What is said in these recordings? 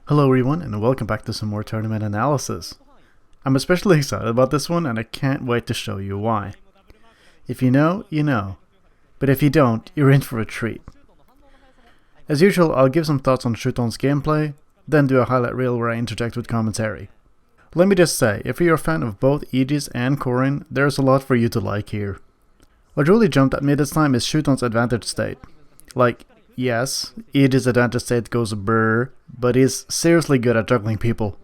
Hello everyone and welcome back to some more tournament analysis. I'm especially excited about this one and I can't wait to show you why. If you know, you know. But if you don't, you're in for a treat. As usual, I'll give some thoughts on Shuton's gameplay, then do a highlight reel where I interject with commentary. Let me just say, if you're a fan of both Aegis and Corrin, there's a lot for you to like here. What really jumped at me this time is Shuton's advantage state. Like, yes, Aegis' advantage state goes brrr, but he's seriously good at juggling people.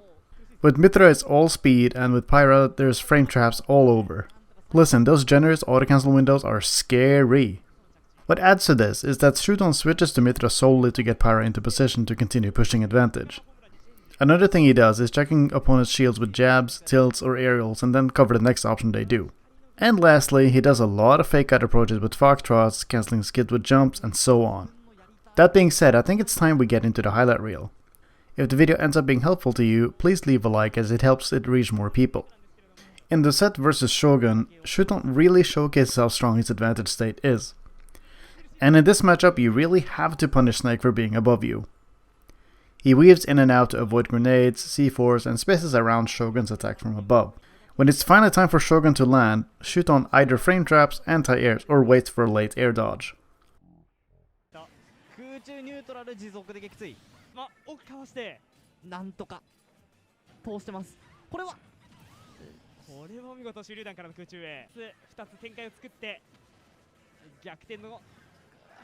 With Mythra it's all speed, and with Pyra there's frame traps all over. Listen, those generous auto-cancel windows are scary. What adds to this is that Shuton switches to Mythra solely to get Pyra into position to continue pushing advantage. Another thing he does is checking opponents' shields with jabs, tilts or aerials and then cover the next option they do. And lastly, he does a lot of fake out approaches with Foxtrots, cancelling skids with jumps and so on. That being said, I think it's time we get into the highlight reel. If the video ends up being helpful to you, please leave a like as it helps it reach more people. In the set versus Shogun, Shuton really showcases how strong his advantage state is. And in this matchup you really have to punish Snake for being above you. He weaves in and out to avoid grenades, C4s and spaces around Shogun's attack from above. When it's finally time for Shogun to land, Shuton either frame traps, anti-airs or waits for a late air dodge. 空中ニュートラル持続で撃墜をかわしてなんとか通してます。これはお見事手榴弾からの空中へ2つ展開を作って逆転の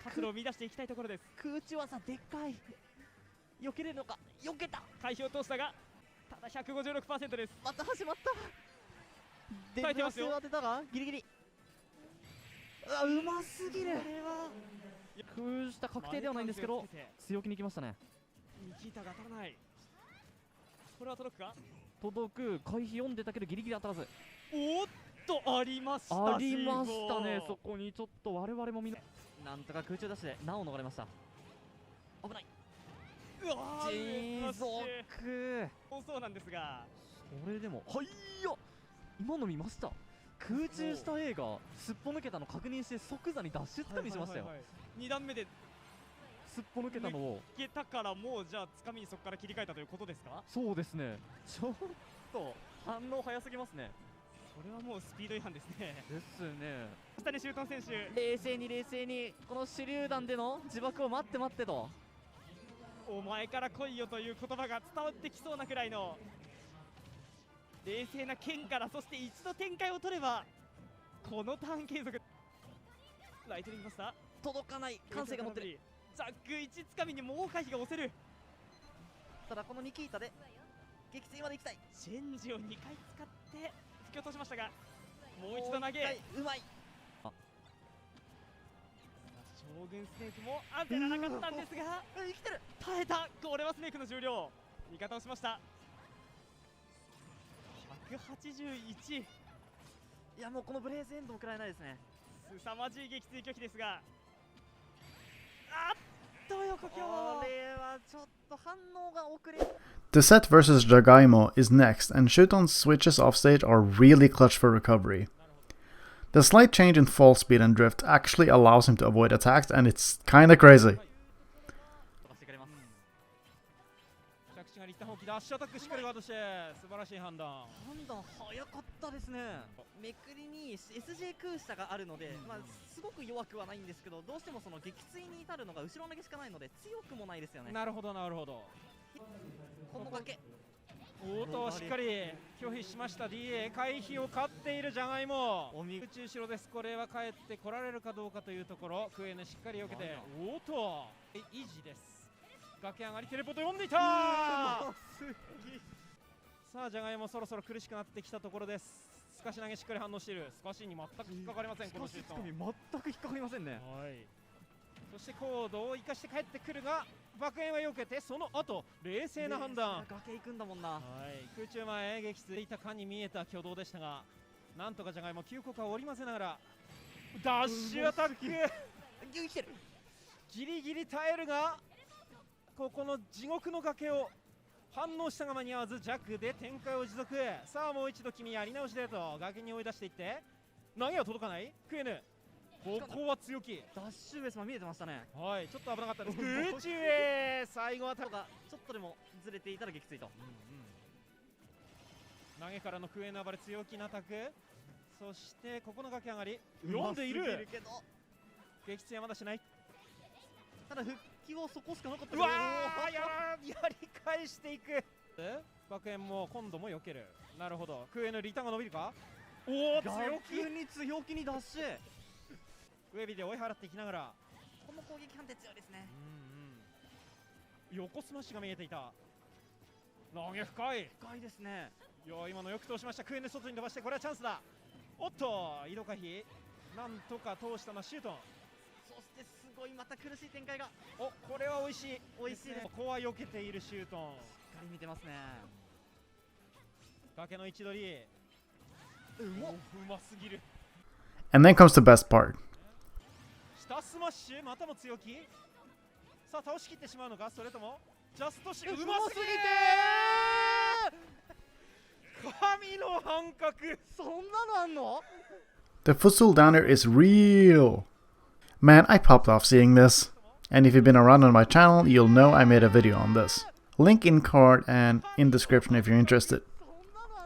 発露を見出していきたいところです。空中技でっかい避けれるのか。避けた。回避を通したがただ 156% です。また始まった。デブラスを当てたがギリギリ。うますぎる。これは封じた確定ではないんですけど強気に行きましたね。ニキータが当たらない。これは届くか。届く。回避読んでたけどギリギリ当たらず。おっとありました。ありましたね。そこにちょっと我々もなんとか空中出してなお逃れました。危ない。うわー持続そうなんですが、それでもはいや今の見ました。空中した A がすっぽ抜けたの確認して即座にダッシュつかみしましたよ。2段目ですっぽ抜けたのを抜けたからもうじゃあつかみにそこから切り替えたということですか。そうですね。ちょっと反応早すぎますね。それはもうスピード違反ですね。ですね。下にシュートン選手冷静にこの手榴弾での自爆を待ってとお前から来いよという言葉が伝わってきそうなくらいの冷静な剣から、そして一度展開を取ればこのターン継続。ライトニングマスター届かない。感性が持ってる。ジャック1つかみにもう回避が押せる。ただこのニキータで撃墜まで行きたい。チェンジを2回使って突き落としましたがもう一度投げうまい。将軍スネークも当てらなかったんですが生きてる。耐えた。これはスネークの重量味方をしました。181。いやもうこのブレイズエンドも食らえないですね。凄まじい撃墜拒否ですが横京。これはちょっと反応が遅れ。The set versus Jagaimo is next, and Shuton's switches offstage are really clutch for recovery. The slight change in fall speed and drift actually allows him to avoid attacks, and it's kinda crazy. ダッシュアタックしっかりガードして素晴らしい判断早かったですね。めくりに SJ 空下があるので、すごく弱くはないんですけど、どうしてもその撃墜に至るのが後ろ投げしかないので強くもないですよね。なるほどこの崖おっとしっかり拒否しました。 DA 回避を勝っているジャガイモ。空中後ろです。これは帰ってこられるかどうかというところ。クエヌしっかり避けておっと維持です。崖上がりテレポート読んでいた。さあジャガイモそろそろ苦しくなってきたところです。スカシ投げしっかり反応している。スカシに全く引っかかりません。このシュート全く引っかかりませんね。そしてコードを生かして帰ってくるが爆炎は避けて、その後冷静な判断。崖行くんだもんな。空中前撃墜いたかに見えた挙動でしたが、なんとかジャガイモ急降下を織り交ぜながらダッシュアタックギリギリ耐えるがここの地獄の崖を反応したが間に合わず弱で展開を持続。さあもう一度君やり直しだよと崖に追い出していって投げは届かない。クエヌここは強気。ダッシュベースも見えてましたね。はい、ちょっと危なかったです。空中へ最後はとかちょっとでもずれていたら撃墜と。投げからのクエの暴れ、強気なアタック。そしてここの駆け上がり読んでいるけど、撃墜はまだしない。ただ復帰をそこしかなかったけど、うわー、やり返していく。爆炎も今度も避ける。なるほど、クエのリターンが伸びるか。おお、強強気にダッシュ。ウェビで追い払っていきながら、この攻撃判定強いですね。横スマッシュが見えていた。投げ深いですね。いや、今のよく通しました。クエンで外に飛ばして、これはチャンスだ。おっと、移動回避なんとか通したのはシュートン。そしてすごいまた苦しい展開が。お、これは美味しいですね。ここは避けているシュートン。しっかり見てますね。崖の位置取り、うますぎる。 And then comes the best part. 下スマッシュ、またも強気。さあ倒しきってしまうのか、それともジャストシュート、うますぎて神の半角。そんなのあんの？ The footstool downer is real. Man, I popped off seeing this. And if you've been around on my channel, you'll know I made a video on this. Link in card and in description if you're interested.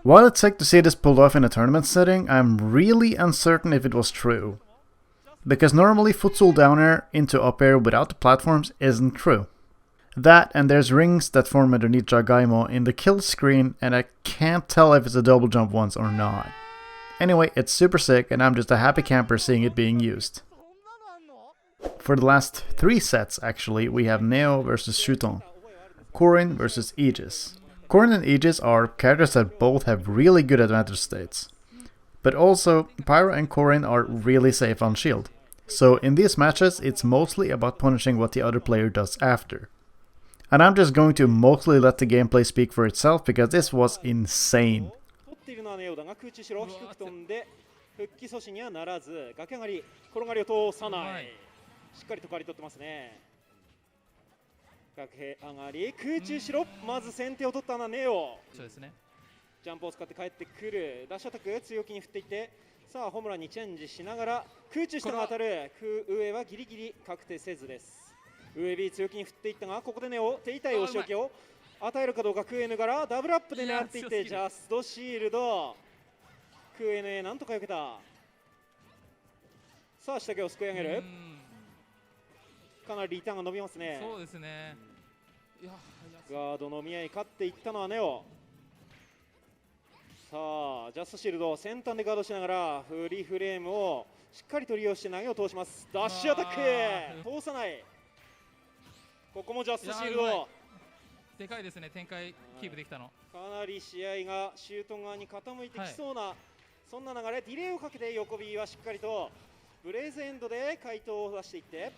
While it's sick to see this pulled off in a tournament setting, I'm really uncertain if it was true. Because normally footstool down air into up air without the platforms isn't true. That and there's rings that form underneath Jagaimo in the kill screen, and I can't tell if it's a double jump once or not. Anyway, it's super sick and I'm just a happy camper seeing it being used. For the last 3 sets actually, we have Neo versus Shuton, Corrin versus Aegis. Corrin and Aegis are characters that both have really good advantage states. But also, Pyro and Corrin are really safe on shield. So in these matches, it's mostly about punishing what the other player does after. And I'm just going to mostly let the gameplay speak for itself because this was insane. 取っているのはネオだが、空中城低く飛んで復帰阻止にはならず、崖上がり、転がりを通さない。しっかりと刈り取ってますね。崖上がり、空中城、まず先手を取ったのはネオ。そうですね。ジャンプを使って帰ってくる。ダッシュアタック、強気に振っていって、さあホームランにチェンジしながら空中下が当たる。上はギリギリ確定せずです。上 B 強気に振っていったが、ここでネオ手痛い押し置きを与えるかどうか。クエヌからダブルアップで狙っていって、ジャストシールド。クエヌなんとか避けた。さあ下着をすくい上げる。かなりリターンが伸びますね。そうですね。ガードの見合い勝っていったのはネオ。さあジャストシールド先端でガードしながらフリーフレームをしっかりと利用して投げを通します。ダッシュアタック通さない。ここもジャストシールド。でかいですね、展開キープできたの。かなり試合がシュート側に傾いてきそうな、そんな流れ。ディレイをかけて横 B はしっかりとブレイズエンドで回答を出していって、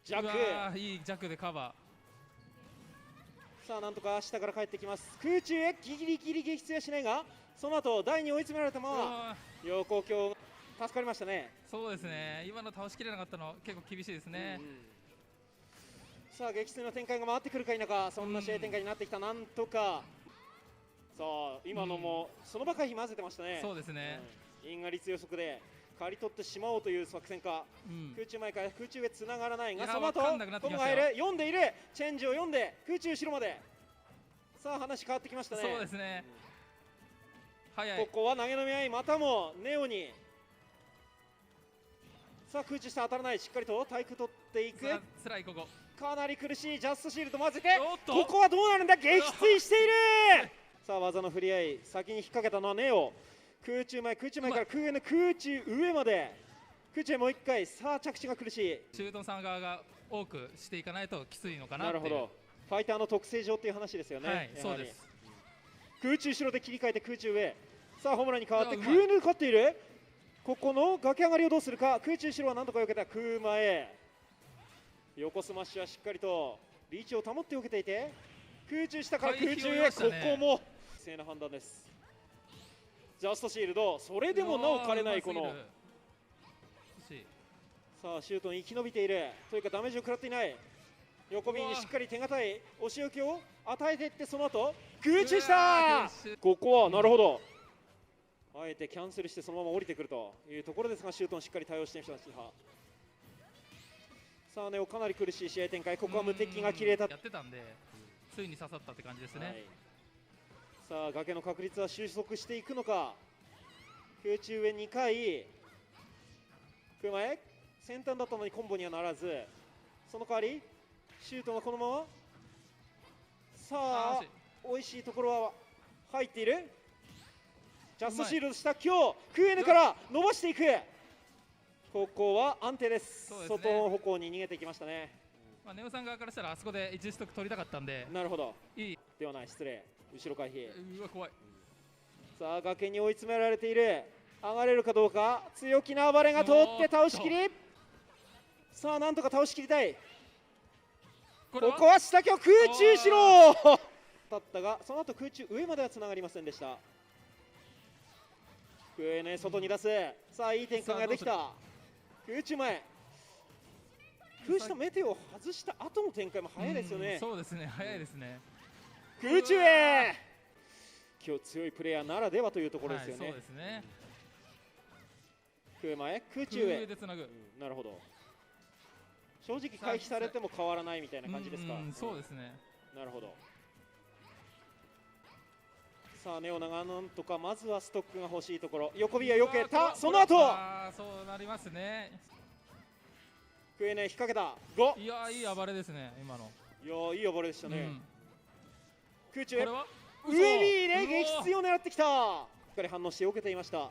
ジャック、いいジャックでカバー。さあなんとか下から帰ってきます。空中へギリギリ撃墜はしないが、その後台に追い詰められたまま横強助かりましたね。そうですね、今の倒しきれなかったの結構厳しいですね。さあ撃墜の展開が回ってくるか否か、そんな試合展開になってきた。なんとかさあ今のもその場回避混ぜてましたね。そうですね、因果率予測で刈り取ってしまおうという作戦か。空中前から空中へつながらないが、その後ここが入る。読んでいる。チェンジを読んで空中後ろまで。さあ話変わってきましたね。そうですね、早い。ここは投げの見合い、またもネオに。さあ空中下当たらない。しっかりと体育取っていく。つらい。ここかなり苦しい。ジャストシールド混ぜて、ここはどうなるんだ。撃墜している。さあ技の振り合い、先に引っ掛けたのはネオ。空中前から空中上まで。空中へもう一回。さあ着地が苦しい。シュートさん側が多くしていかないときついのかな。なるほど、ファイターの特性上っていう話ですよね。はい、そうです。空中後ろで切り替えて空中上。さあホームランに変わって空抜勝っている。ここの崖上がりをどうするか。空中後ろはなんとか避けた。空前横スマッシュはしっかりとリーチを保って避けていて、空中下から空中へ。ここも正な判断です。ジャストシールド。それでもなお枯れない。このさあシュートに生き延びているというかダメージを食らっていない。横 B にしっかり手堅い押し置きを与えていって、その後空中した。ここはなるほどあえてキャンセルしてそのまま降りてくるというところですが、シュートンしっかり対応してみました。さあネオ、かなり苦しい試合展開。ここは無敵が切れた。やってたんで、ついに刺さったって感じですね。はい、さあ崖の確率は収束していくのか。空中上2回空前先端だったのにコンボにはならず、その代わりシュートがこのまま。さあ美味しいところは入っている。ジャストシールドした今日クエヌから伸ばしていく。ここは安定です。外の方向に逃げていきましたね。まあ、ネオさん側からしたらあそこで1ストック取りたかったんで。なるほど。いいではない、失礼。後ろ回避。うわ怖い。さあ崖に追い詰められている。上がれるかどうか。強気な暴れが通って倒しきり。さあなんとか倒しきりたい。ここは下京空中しろだったが、その後空中上まではつながりませんでした。クエネ外に出す。さあいい展開ができた。空中前。空下メテオを外した後の展開も早いですよね。そうですね、早いですね。空中へ。今日強いプレイヤーならではというところですよね。そうですね。空前空中へ。でつなぐ。なるほど。正直回避されても変わらないみたいな感じですか。そうですね。なるほど。さあネオナがなんとかまずはストックが欲しいところ。横ビはよけた。その後そうなりますね。クエネ引っ掛けた。5。いやいい暴れですね今の。いやいい暴れでしたね。空中へ。上 B で撃墜を狙ってきた。しっかり反応して避けていました。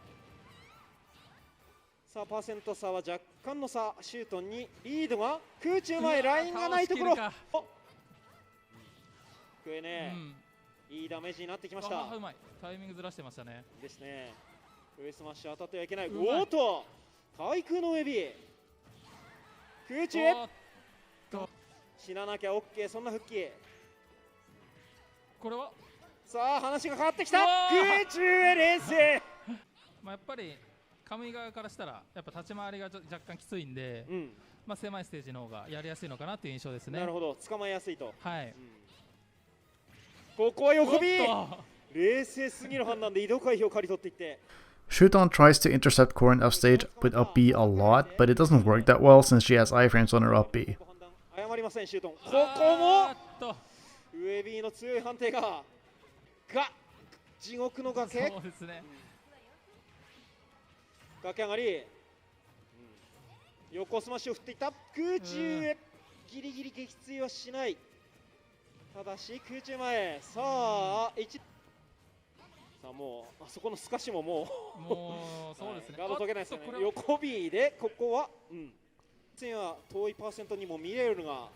さあパーセント差は若干の差。シュートンにリードが。空中前ラインがないところ。クエネ、いいダメージになってきました。うまい。タイミングずらしてましたね。ですね。上スマッシュ当たってはいけない。おっと対空のウェビー。空中へ。死ななきゃ OK。そんな復帰。これはさあ話が変わってきた。空中へ冷静まあやっぱりカムイ側からしたらやっぱ立ち回りが若干きついんで、まあ狭いステージの方がやりやすいのかなという印象ですね。なるほど、捕まえやすいと。はい、ここは横 B。冷静すぎる判断で移動回避を刈り取っていって。Shuton tries to intercept Corrin upstage with up B a lot, but it doesn't work that well since she has iframes on her up B. 謝りませんシュートン。ここも上 B の強い判定が地獄の崖。そうですね。崖上がり、横スマッシュを振っていった。空中へギリギリ撃墜はしない。ただし空中前。さあさあもうあそこのスカシももうそうですね。ガード解けないですよね。横 B でここは次は遠いパーセントにも見れるが、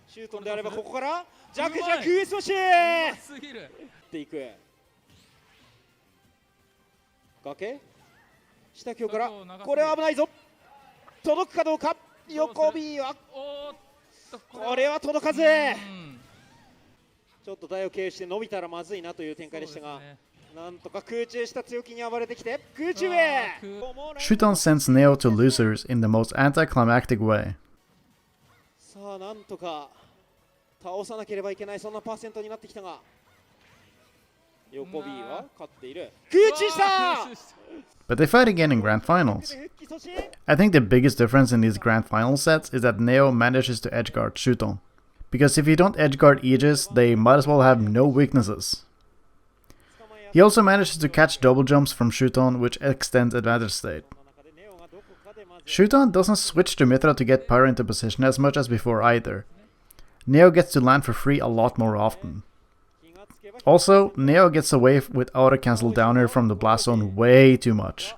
シュートであればここからジャク上スマッシュすぎるっていく。崖下京からこれは危ないぞ。届くかどうか。横 B はこれは届かず。ちょっと台を経由して伸びたらまずいなという展開でしたが、なんとか空中した強気に暴れてきて空中へ。Shuton sends Neo to losers in the most anticlimactic way. さあなんとか倒さなければいけない、そんなパーセントになってきたが、横 B は勝っている。空中した。 But they fight again in Grand Finals. I think the biggest difference in these Grand Final sets is that Neo manages to edgeguard Shuton. Because if you don't edgeguard Aegis, they might as well have no weaknesses. He also manages to catch double jumps from Shuton, which extends advantage state. Shuton doesn't switch to Mythra to get Pyro into position as much as before either. Neo gets to land for free a lot more often. Also, Neo gets away with auto-cancel downer from the blast zone way too much.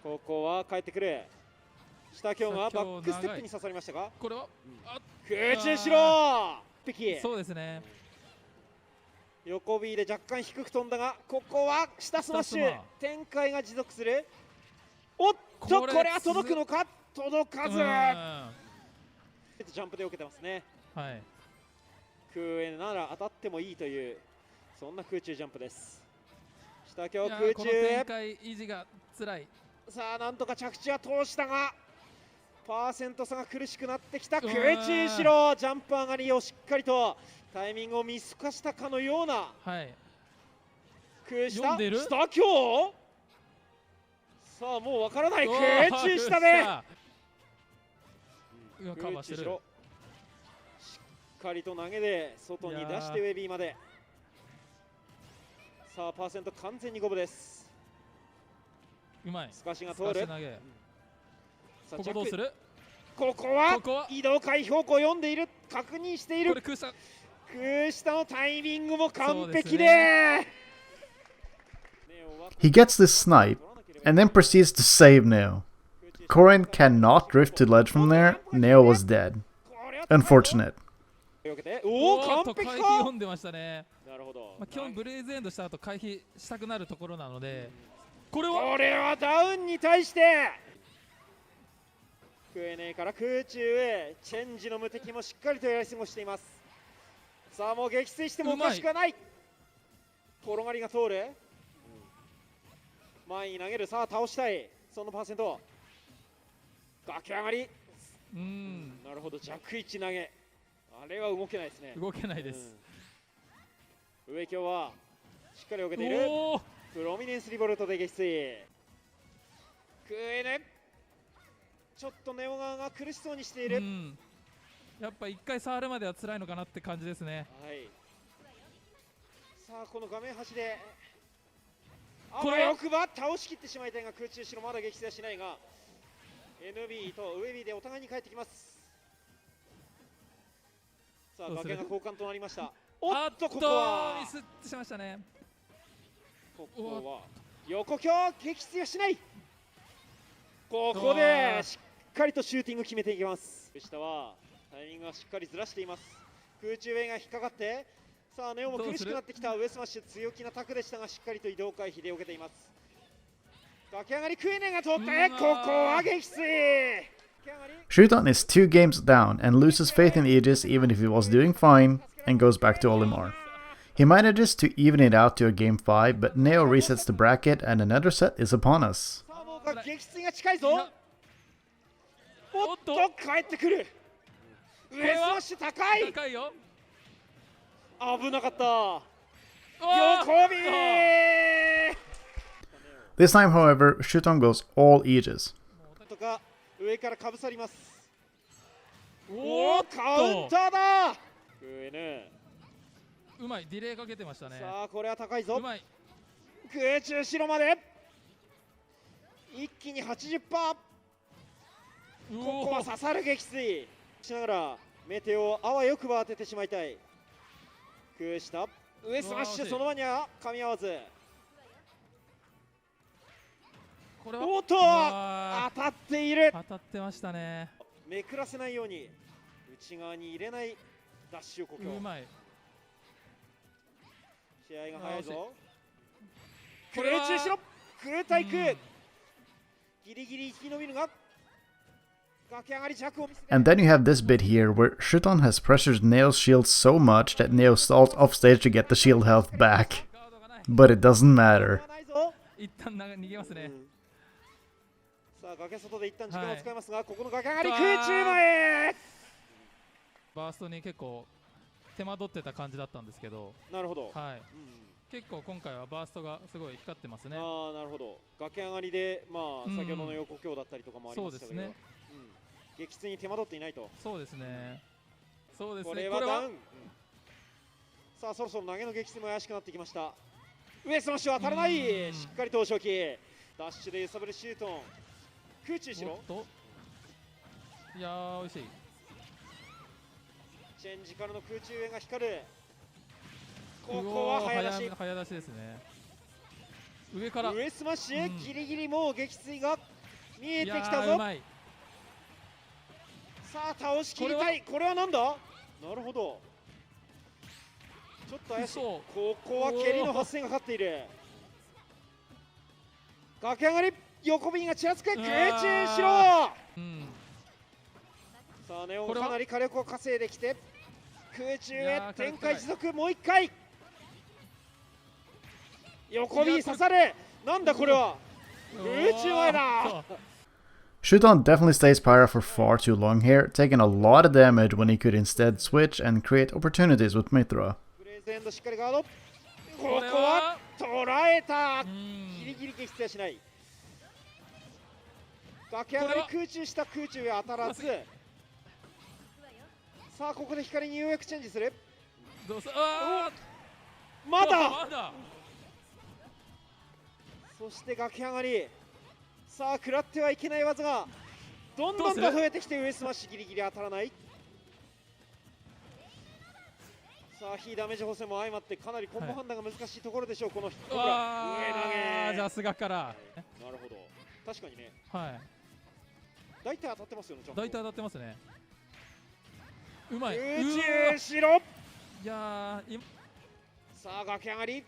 ここは帰ってくる。下京がバックステップに刺さりましたが、これは空中しろ。そうですね。横 B で若干低く飛んだが、ここは下スマッシュ。展開が持続する。おっとこれは届くのか。届かず。ジャンプで受けてますね。はい。空へなら当たってもいいというそんな空中ジャンプです。下京空中へ。この展開維持が辛い。さあなんとか着地は通したが、パーセント差が苦しくなってきた。空中しろ。ジャンプ上がりをしっかりとタイミングを見透かしたかのような、空下読んでる下強さあもうわからない空中下でカバーしてる。しっかりと投げで外に出してウェビーまで。さあパーセント完全に五分です。うまい。スカシがス通る。カシ投げ。さあここどうする？ここはここは移動回標高読んでいる確認している。これ空下。空下のタイミングも完璧で。He gets this snipe, and then proceeds to save Neo. Corrin cannot drift to ledge from there. Neo was dead. Unfortunate. おお完回避璧か。読んでましたね。なるほど。基本ブレイズエンドした後回避したくなるところなので、これはこれはダウンに対してクエネから空中へチェンジの無敵もしっかりとやり過ごしています。さあもう撃墜してもおかしくはない。転がりが通る。前に投げる。さあ倒したい。そのパーセント崖上がり。なるほど弱位置投げ。あれは動けないですね。動けないです。上京はしっかり受けている。プロミネンスリボルトで撃墜。クエネちょっとネオ側が苦しそうにしている。やっぱ一回触るまでは辛いのかなって感じですね。はい。さあこの画面端でこれよくば倒しきってしまいたいが空中後ろまだ撃墜はしないが NB とウェビーでお互いに帰ってきます。さあ崖が交換となりました。おっとここはミスってしましたね。ここは横強撃墜はしない。ここでしっかりとシューティング決めていきます。下はタイミングがしっかりずらしています。空中上が引っかかってさあネオも苦しくなってきた。上スマッシュ強気なタクでしたがしっかりと移動回避で受けています。崖上がりクエネが通ってここは撃墜。Shuton is 2 games down and loses faith in Aegis even if he was doing fine and goes back to Olimar. He manages to even it out to a game 5, but Neo resets the bracket and another set is upon us. 撃墜が近いぞ。おっと帰ってくる。上スマッシュ高い。高いよ。危なかった。横ビー。 This time, however, Shuton goes all Aegis. とか上からかぶさります。おおカウンターだ。うまいディレイかけてましたね。さあこれは高いぞ。うまい。空中後ろまで一気に 80%。 ここは刺さる撃墜しながらメテオをあわよくば当ててしまいたい。空下上スマッシュその場には噛み合わず。これはおっと当たっている。当たってましたね。めくらせないように内側に入れないダッシュを故郷。うまい。試合が早いぞ。これは空中後ろ空対空、ギリギリ生き延びるが崖上がり弱を見せて。 And then you have this bit here where Shuton has pressured Neo's shield so much that Neo stalls off stage to get the shield health back. But it doesn't matter. 一旦逃げますね。さあ崖外で一旦時間を使いますが、ここの崖上がり空中前。バーストに結構手間取ってた感じだったんですけど。なるほど。はい。結構今回はバーストがすごい光ってますね。ああなるほど。崖上がりで先ほどの横強だったりとかもありましたけど、そうですね。撃墜に手間取っていないと。そうですね。そうですね。これはダウン。さあそろそろ投げの撃墜も怪しくなってきました。上スマッシュ当たらない。しっかりと正気ダッシュで揺さぶるシュートン。空中後ろ。いやー美味しい。チェンジからの空中上が光る。ここは早出し。早出しですね。上から上スマッシュ、ギリギリもう撃墜が見えてきたぞ。さあ倒しきりたい。これはなんだ。なるほど。ちょっと怪しい。ここは蹴りの発生がかかっている。崖上がり横ビンがちらつく。空中後ろ。さあネオンかなり火力を稼いできて空中へ展開持続。もう一回横ビン刺さる。なんだこれは。空中前だ。Shuton definitely stays Pyra for far too long here, taking a lot of damage when he could instead switch and create opportunities with Mithra. しっかりガード。ここは捉えた。うーんギリギリ撃墜はしない。崖上がり空中した空中へ当たらず。さあここで光にようやくチェンジする。どうすあまだまだそして崖上がり。さあ食らってはいけない技がどんどんとどうする増えてきて、上スマッシュギリギリ当たらない。さあ非ダメージ補正も相まってかなりコンボ判断が難しいところでしょう、このコブラ。上投げ。じゃあ菅からなるほど、確かにね、はい大体当たってますよね、ちゃんと。大体当たってますね。うまい。空うわ中白。いやーさあ崖上がり。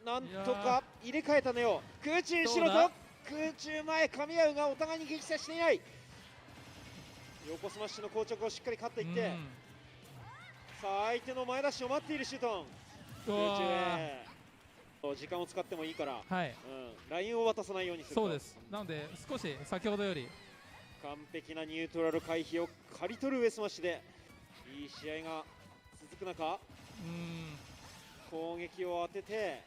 なんといやか入れ替えたネオ。空中白とどうだ空中前噛み合うがお互いに撃破していない。横スマッシュの硬直をしっかり勝っていって、さあ相手の前出しを待っているシュートン。空中へ時間を使ってもいいから、はいラインを渡さないようにすると。そうです。なので少し先ほどより完璧なニュートラル回避を刈り取る上スマッシュでいい試合が続く中、攻撃を当てて、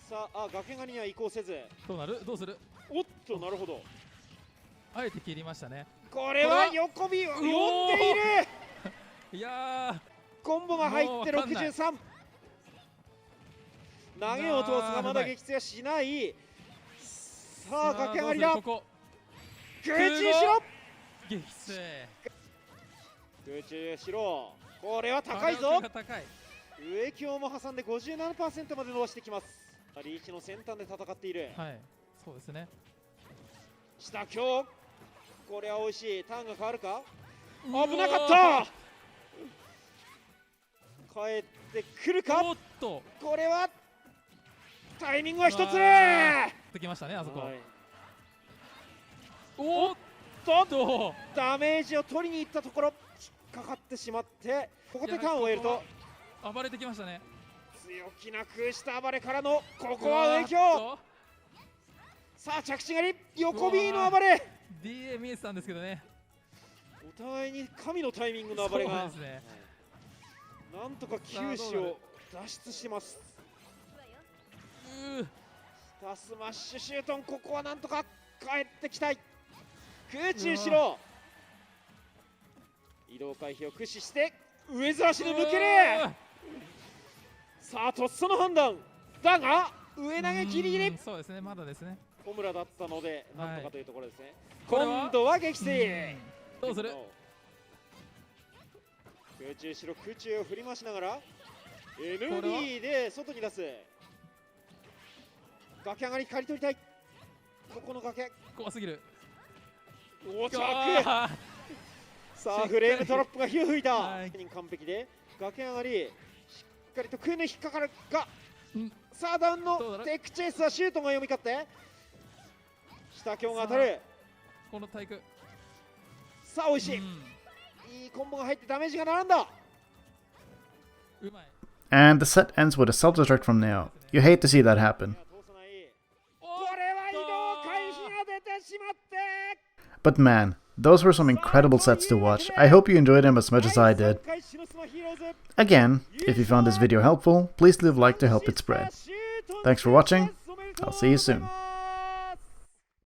さあ崖上がりには移行せず、どうなるどうするおっとなるほど、あえて切りましたね。これは横火を読んでいる。いやコンボが入ってもうわかんない63。投げを通すがまだ撃墜はしない。さあ崖上がりだ。ここ空中白。撃墜空中白。これは高いぞ。火力が高い。上強も挟んで 57% まで伸ばしてきます。リーチの先端で戦っている。はいそうですね。下強。これは美味しい。ターンが変わるか。危なかった。帰ってくるか。おっとこれはタイミングは一つ。できましたねあそこ。はいおっととダメージを取りに行ったところ引っかかってしまって、ここでターンを終えると暴れてきましたね。強気な空下暴れからのここは上強。さあ着地狩り横 B の暴れ。 DA 見えてたんですけどね。お互いに神のタイミングの暴れそうがですね。なんとか球種を脱出します。下スマッシュシュートン、ここはなんとか帰ってきたい。空中白。移動回避を駆使して上ずらしで抜ける。さあとっさの判断だが上投げギリギリ。そうですねまだですね。小村だったのでなんとかというところですね。これは今度は撃墜。どうする空中白空中を振り回しながら ND で外に出す。崖上がり刈り取りたい。ここの崖怖すぎる。お着。あさあフレームトラップが火を吹いた。はい完璧で崖上がりしっかりと空に引っかかるがんさあダウンのどうだろうテックチェイスはシュートが読み勝って下強が当たる。この体育さあ美味しい、いいコンボが入ってダメージが並んだ。うまい。 And the set ends with a self-destruct from Neo. You hate to see that happen. 通さない。これは移動回避が出てしまって But man, those were some incredible sets to watch. I hope you enjoyed them as much as I did. Again, if you found this video helpful, please leave a like to help it spread. Thanks for watching. I'll see you soon.